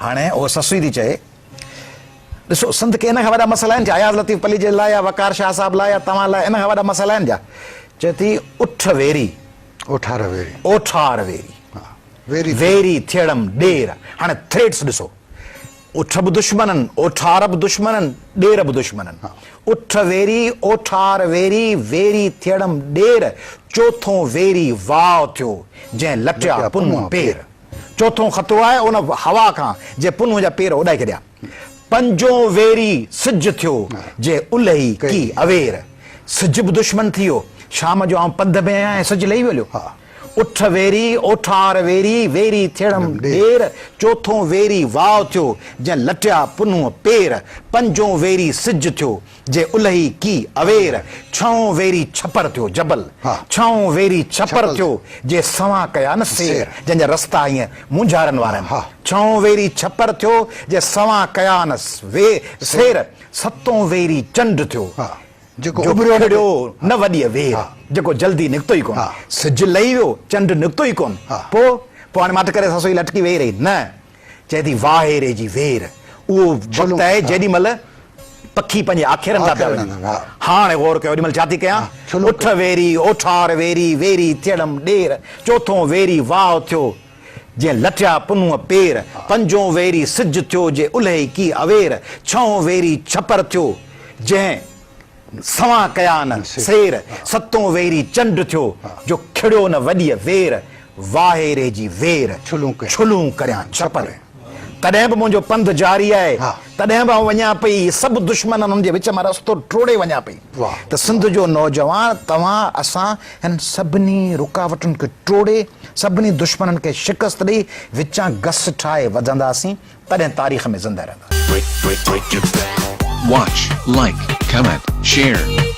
हाणे उहो ससुई थी चए ॾिसो संत के इन खां वॾा मसइला आहिनि छा अयाज़ लतीफ़ पली जे लाइ या वकार शाह साहिब लाइ या तव्हां लाइ इन खां वॾा मसइला आहिनि छा चए थी उठ वेरी ओठार वेरी ओठार वेरी वेरी वेरी थियड़म ॾेर हाणे थ्रेड्स ॾिसो उठ बि दुश्मननि ओठार बि दुश्मननि ॾेर बि दुश्मननि उठ वेरी ओठार वेरी वेरी थियड़म ॾेर चोथों वेरी वाव थियो जंहिं लटिया पुन पेर चोथों ख़तरो आहे उन हवा खां जे पुन जा पेर उॾाए छॾिया पंजो वेरी सिज थियो जे उलही की अवेर सिज बि दुश्मन थी वियो शाम जो आउं पंध में आहियां ऐं सिज लही वियो उठ वेरी ओठार वेरी वेरी थियड़म ॾेर चोथों वेरी वाव थियो जंहिं लटिया पुनूह पेर पंजो वेरी सिज थियो जे उलही की अवेर छहों वेरी छपर थियो जबल छहों वेरी छपर थियो जे सवां कया न सेर जंहिंजा रस्ता ईअं मुंझारनि वारा आहिनि छहों वेरी छपर थियो जे सवां कया न सेर सतों वेरी चंड थियो जेको उभरियो न वॾी वेर जेको जल्दी निकितो ई कोन सिज लही वियो चंड निकितो ई कोन पोइ हाणे मट करे ससुई लटकी वेही रही न चए थी वाहेरे जी वेर उहो वक़्तु आहे जेॾी महिल पखी पंहिंजे आखेरनि था पिया वञनि हाणे गौर कयो ओॾी महिल छा थी कयां उठ वेरी ओठार वेरी वेरी थियड़म ॾेर चोथों वेरी वाव थियो जंहिं लटिया पुनूह पेर पंजो वेरी सिज थियो जे उलही की अवेर छहों वेरी छपर थियो जंहिं सवां कया न सेर सतों वेरी चंड थियो जो खिड़ियो न वॾी वेर वाहेरे जी वेर छुलूं करियां छपर तॾहिं बि मुंहिंजो पंध जारी आहे तॾहिं बि वञा पई सभु दुश्मन हुननि जे विच में रस्तो टोड़े वञा पई त सिंध जो नौजवान तव्हां असां हिन सभिनी रुकावटुनि खे टोड़े सभिनी दुश्मननि खे शिकस्त ॾेई विचां गस ठाहे वधंदासीं तॾहिं तारीख़ में ज़िंदा रहंदासीं Watch, like, comment, share.